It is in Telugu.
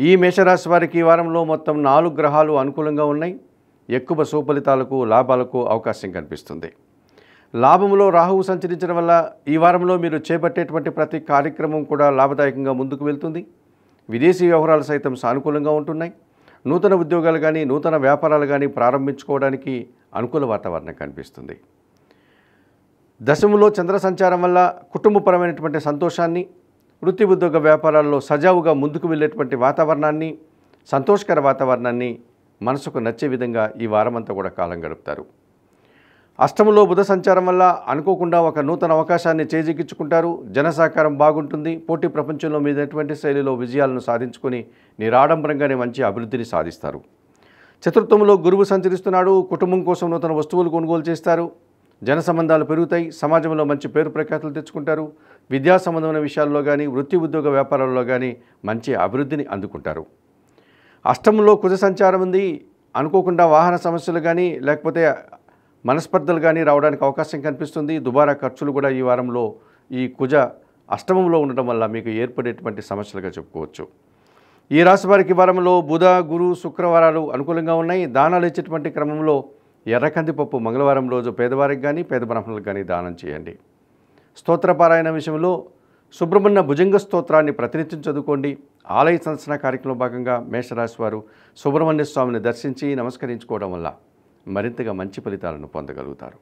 ఈ మేషరాశి వారికి ఈ వారంలో మొత్తం 4 గ్రహాలు అనుకూలంగా ఉన్నాయి. ఎక్కువ సుఫలితాలకు లాభాలకు అవకాశం కనిపిస్తుంది. లాభంలో రాహువు సంచరించడం వల్ల ఈ వారంలో మీరు చేపట్టేటువంటి ప్రతి కార్యక్రమం కూడా లాభదాయకంగా ముందుకు వెళ్తుంది. విదేశీ వ్యవహారాలు సైతం సానుకూలంగా ఉంటున్నాయి. నూతన ఉద్యోగాలు కానీ నూతన వ్యాపారాలు కానీ ప్రారంభించుకోవడానికి అనుకూల వాతావరణం కనిపిస్తుంది. దశములో చంద్ర సంచారం వల్ల కుటుంబపరమైనటువంటి సంతోషాన్ని, వృత్తి ఉద్యోగ వ్యాపారాల్లో సజావుగా ముందుకు వెళ్ళేటువంటి వాతావరణాన్ని, సంతోషకర వాతావరణాన్ని మనసుకు నచ్చే విధంగా ఈ వారమంతా కూడా కాలం గడుపుతారు. అష్టములో బుధ సంచారం వల్ల అనుకోకుండా ఒక నూతన అవకాశాన్ని చేజిక్కించుకుంటారు. జన సహకారం బాగుంటుంది. పోటీ ప్రపంచంలో మీదటువంటి శైలిలో విజయాలను సాధించుకొని నిరాడంబరంగానే మంచి అభివృద్ధిని సాధిస్తారు. చతుర్థంలో గురువు సంచరిస్తున్నాడు. కుటుంబం కోసం నూతన వస్తువులు కొనుగోలు చేస్తారు. జన సంబంధాలు పెరుగుతాయి. సమాజంలో మంచి పేరు ప్రఖ్యాతులు తెచ్చుకుంటారు. విద్యా సంబంధమైన విషయాల్లో కానీ వృత్తి ఉద్యోగ వ్యాపారాల్లో కానీ మంచి అభివృద్ధిని అందుకుంటారు. అష్టమంలో కుజ సంచారం ఉంది. అనుకోకుండా వాహన సమస్యలు కానీ లేకపోతే మనస్పర్ధలు కానీ రావడానికి అవకాశం కనిపిస్తుంది. దుబారా ఖర్చులు కూడా ఈ వారంలో ఈ కుజ అష్టమంలో ఉండడం వల్ల మీకు ఏర్పడేటువంటి సమస్యలుగా చెప్పుకోవచ్చు. ఈ రాశి వారికి వారంలో బుధ, గురు, శుక్రవారాలు అనుకూలంగా ఉన్నాయి. దానాలు ఇచ్చేటువంటి క్రమంలో ఎర్రకందిపప్పు మంగళవారం రోజు పేదవారికి కానీ పేద బ్రాహ్మణులకు కానీ దానం చేయండి. స్తోత్రపారాయణ విషయంలో సుబ్రహ్మణ్య భుజంగ స్తోత్రాన్ని ప్రతినిత్యం చదువుకోండి. ఆలయ సందర్శన కార్యక్రమంలో భాగంగా మేషరాశి వారు సుబ్రహ్మణ్య స్వామిని దర్శించి నమస్కరించుకోవడం వల్ల మరింతగా మంచి ఫలితాలను పొందగలుగుతారు.